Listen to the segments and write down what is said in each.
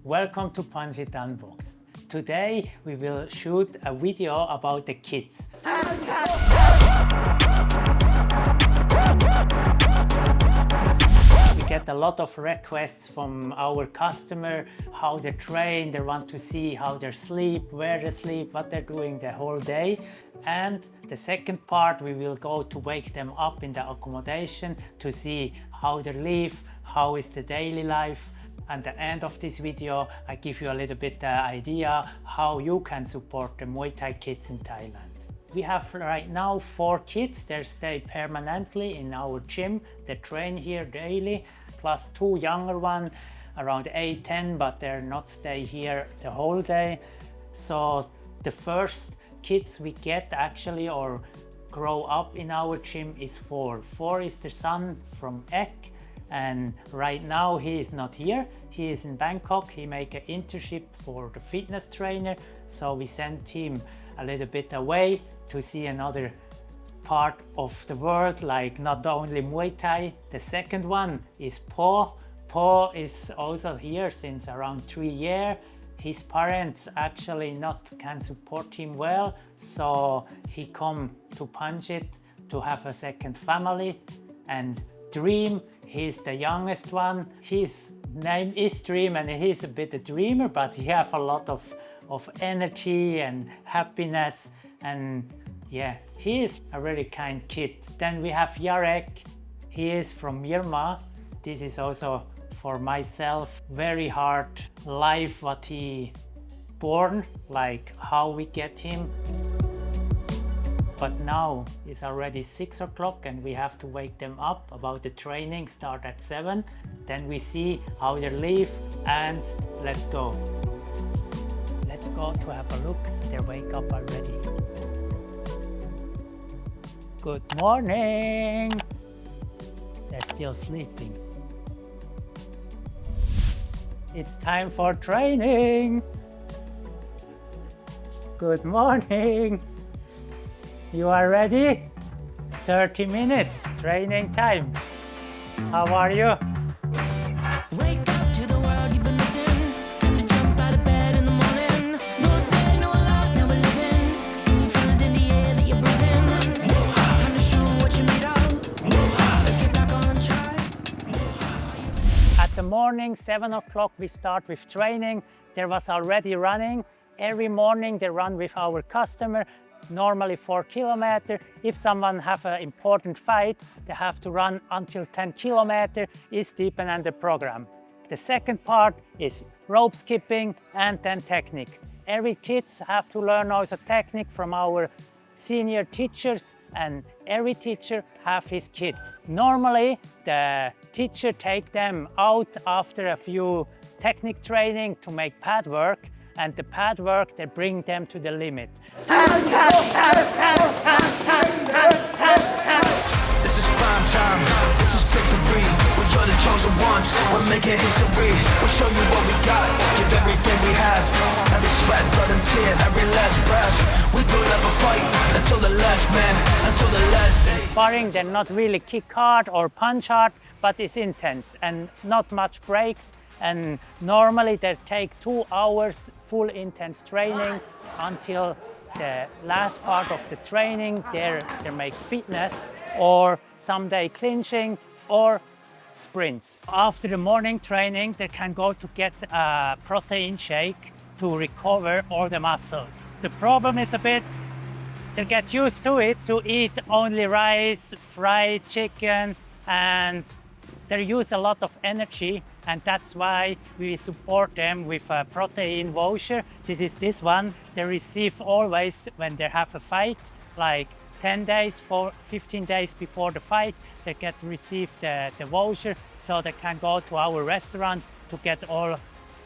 Welcome to Punch It Unboxed. Today we will shoot a video about the kids. We get a lot of requests from our customer, how they train, they want to see how they sleep, where they sleep, what they're doing the whole day. And the second part, we will go to wake them up in the accommodation to see how they live, how is the daily life. At the end of this video, I give you a little bit idea how you can support the Muay Thai kids in Thailand. We have right now 4 kids. They stay permanently in our gym. They train here daily, plus 2 younger ones, around 8, 10, but they're not stay here the whole day. So the first kids we get actually or grow up in our gym is 4. 4 is the son from Ek, and right now he is not here. He is in Bangkok. He make an internship for the fitness trainer, so we sent him a little bit away to see another part of the world, like not only Muay Thai. The second one is Po. Po is also here since around 3 years. His parents actually not can support him well, so he come to Punch It to have a second family. And Dream, he's the youngest one. His name is Dream and he's a bit a dreamer, but he have a lot of energy and happiness, and yeah, he is a really kind kid. Then we have Yarek. He is from Myanmar. This is also for myself very hard life what he born, like how we get him. But now it's already 6 o'clock and we have to wake them up about the training start at 7. Then we see how they live and let's go. Let's go to have a look. They wake up already. Good morning. They're still sleeping. It's time for training. Good morning. You are ready? 30 minutes training time. How are you? Wake up to the world you've been missing. Time to jump out of bed in the morning. No day, no life, never living. Can you feel it in the air that you're breathing? Time to show 'em what you're made of. Let's get back on track. At the morning, 7 o'clock, we start with training. There was already running. Every morning they run with our customer, normally 4 kilometers. If someone have an important fight, they have to run until 10 kilometers. It's depending on the program. The second part is rope skipping and then technique. Every kids have to learn also technique from our senior teachers, and every teacher have his kit. Normally the teacher take them out after a few technique training to make pad work, and the pad work they bring them to the limit. This is prime time. This is victory. We are the chosen ones. We're making history. We'll show you what we got. Give everything we have. Every sweat, blood and tear. Every last breath. We put up a fight until the last man. Until the last day. Sparring, they're not really kick hard or punch hard, but it's intense and not much breaks. And normally they take 2 hours full intense training until the last part of the training. They make fitness or someday clinching or sprints. After the morning training, they can go to get a protein shake to recover all the muscle. The problem is a bit, they get used to it, to eat only rice, fried chicken, and they use a lot of energy, and that's why we support them with a protein voucher. This is this one. They receive always when they have a fight, like 10 days, 15 days before the fight, they get to receive the voucher, so they can go to our restaurant to get all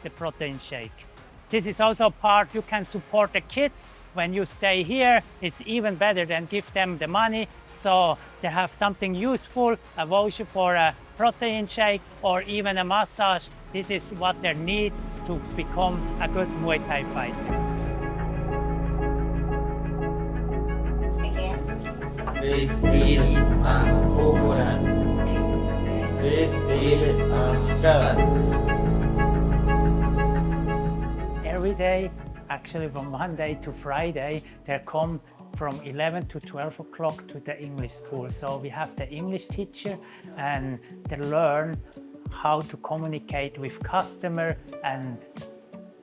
the protein shake. This is also part you can support the kids. When you stay here, it's even better than give them the money, so they have something useful, a voucher for a protein shake or even a massage. This is what they need to become a good Muay Thai fighter. This is a coconut. This is a salad. every day, actually from Monday to Friday, they come from 11 to 12 o'clock to the English school. So we have the English teacher and they learn how to communicate with customer, and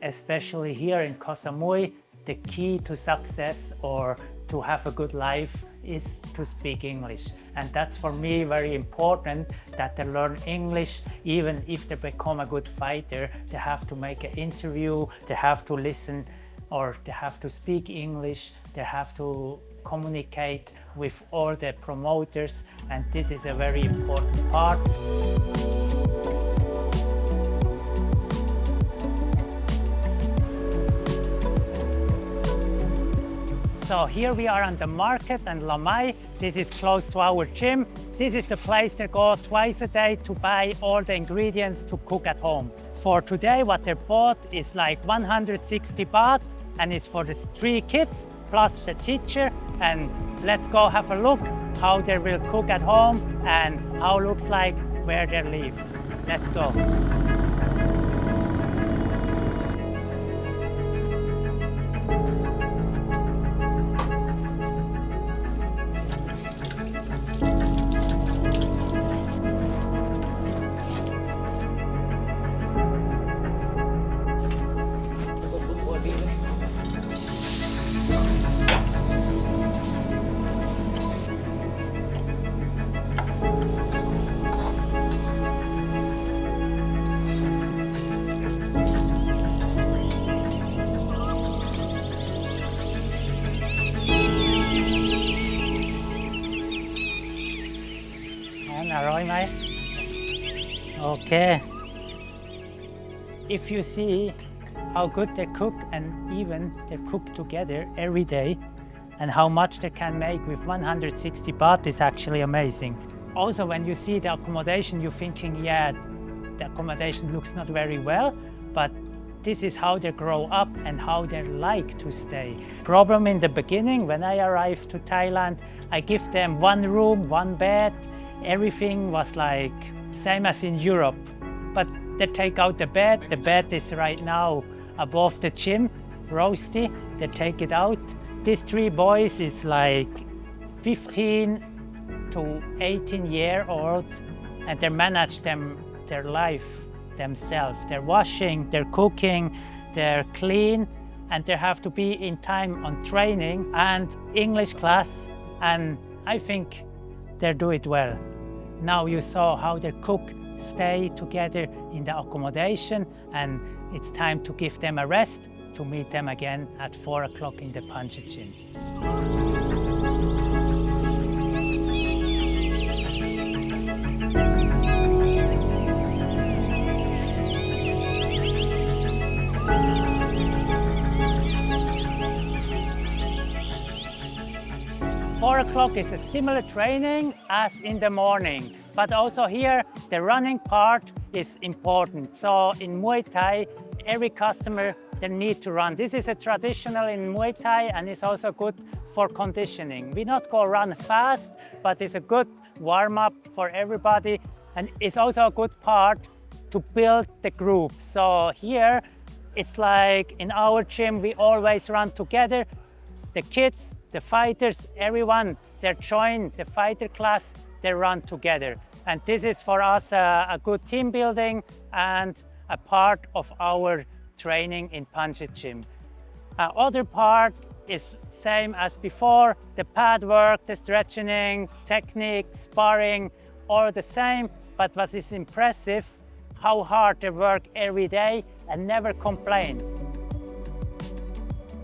especially here in Koh Samui, the key to success or to have a good life is to speak English. And that's for me very important, that they learn English. Even if they become a good fighter, they have to make an interview, they have to listen, or they have to speak English, they have to communicate with all the promoters, and this is a very important part. So here we are on the market in Lamai. This is close to our gym. This is the place they go twice a day to buy all the ingredients to cook at home. For today, what they bought is like 160 baht, and it's for the 3 kids plus the teacher. And let's go have a look how they will cook at home and how it looks like where they live. Let's go. Okay. If you see how good they cook, and even they cook together every day, and how much they can make with 160 baht is actually amazing. Also, when you see the accommodation, you're thinking, yeah, the accommodation looks not very well, but this is how they grow up and how they like to stay. Problem in the beginning, when I arrived to Thailand, I give them 1 room, 1 bed. Everything was like same as in Europe, but they take out the bed. The bed is right now above the gym, roasty. They take it out. These 3 boys is like 15 to 18-year-old, and they manage their life themselves. They're washing, they're cooking, they're clean, and they have to be in time on training and English class, and I think they do it well. Now you saw how they cook, stay together in the accommodation, and it's time to give them a rest to meet them again at 4 o'clock in the Punja gym. 4 o'clock is a similar training as in the morning, but also here the running part is important. So in Muay Thai, every customer, they need to run. This is a traditional in Muay Thai, and it's also good for conditioning. We not go run fast, but it's a good warm-up for everybody, and it's also a good part to build the group. So here it's like in our gym, we always run together. The kids, the fighters, everyone, they join the fighter class, they run together. And this is for us a good team building and a part of our training in Punja gym. Other part is same as before, the pad work, the stretching, technique, sparring, all the same. But what is impressive, how hard they work every day and never complain.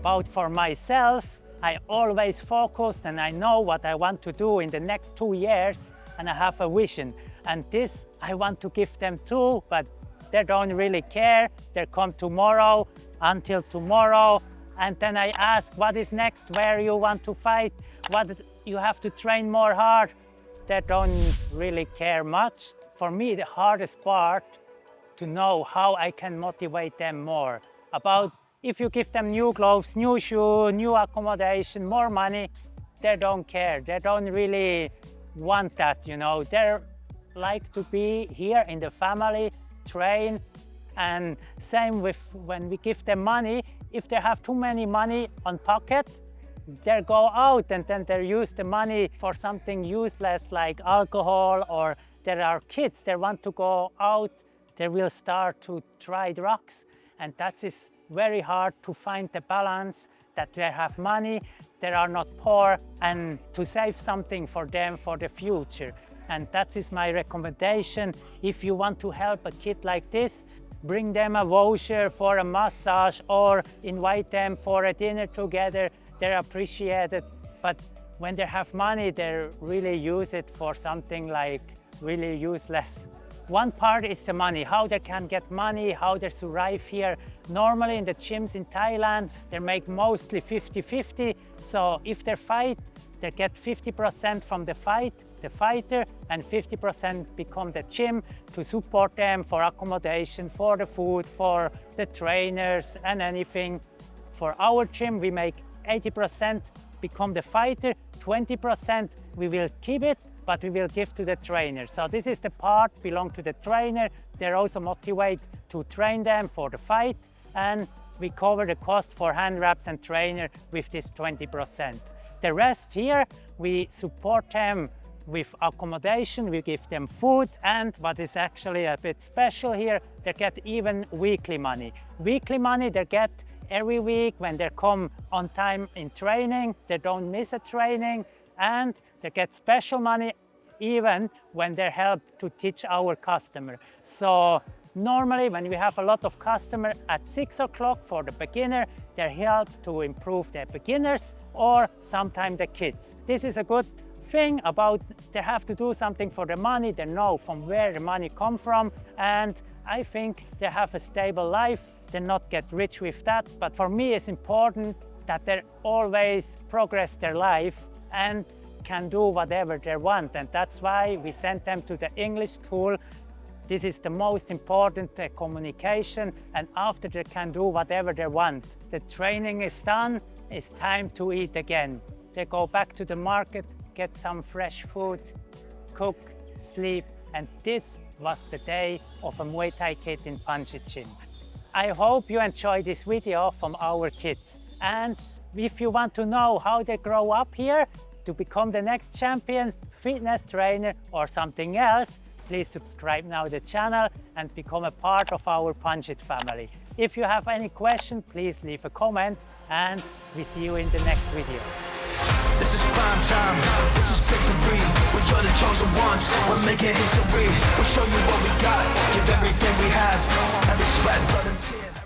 But for myself, I always focus and I know what I want to do in the next 2 years, and I have a vision. And this I want to give them too, but they don't really care. They come tomorrow, until tomorrow, and then I ask, what is next, where you want to fight, what you have to train more hard. They don't really care much. For me, the hardest part to know how I can motivate them more. About if you give them new gloves, new shoes, new accommodation, more money, they don't care. They don't really want that, you know. They like to be here in the family, train, And same with when we give them money, if they have too many money on pocket, they go out and then they use the money for something useless like alcohol, or there are kids, they want to go out, they will start to try drugs. And that is very hard to find the balance that they have money, they are not poor, and to save something for them for the future. And that is my recommendation. If you want to help a kid like this, bring them a voucher for a massage or invite them for a dinner together. They're appreciated. But when they have money, they really use it for something like really useless. One part is the money, how they can get money, how they survive here. Normally in the gyms in Thailand, they make mostly 50-50. So if they fight, they get 50% from the fighter, and 50% become the gym to support them for accommodation, for the food, for the trainers and anything. For our gym, we make 80% become the fighter, 20% we will keep it, but we will give to the trainer. So this is the part belong to the trainer. They're also motivated to train them for the fight, and we cover the cost for hand wraps and trainer with this 20%. The rest here, we support them with accommodation, we give them food, and what is actually a bit special here, they get even weekly money. Weekly money they get every week when they come on time in training, they don't miss a training, and they get special money even when they help to teach our customer. So normally when we have a lot of customers at 6 o'clock for the beginner, they help to improve their beginners or sometimes the kids. This is a good thing about they have to do something for the money, they know from where the money comes from, and I think they have a stable life, they not get rich with that. But for me it's important that they always progress their life and can do whatever they want, and that's why we sent them to the English school. This is the most important communication, and after they can do whatever they want. The training is done, it's time to eat again. They go back to the market, get some fresh food, cook, sleep, and this was the day of a Muay Thai kid in Panchit Gym. I hope you enjoyed this video from our kids, and if you want to know how they grow up here to become the next champion, fitness trainer or something else, please subscribe now to the channel and become a part of our Panchit family. If you have any question, please leave a comment, and we see you in the next video. This is prime time, this is victory. We are the chosen ones, we're making history. We'll show you what we got, give everything we have, every sweat, blood and tear.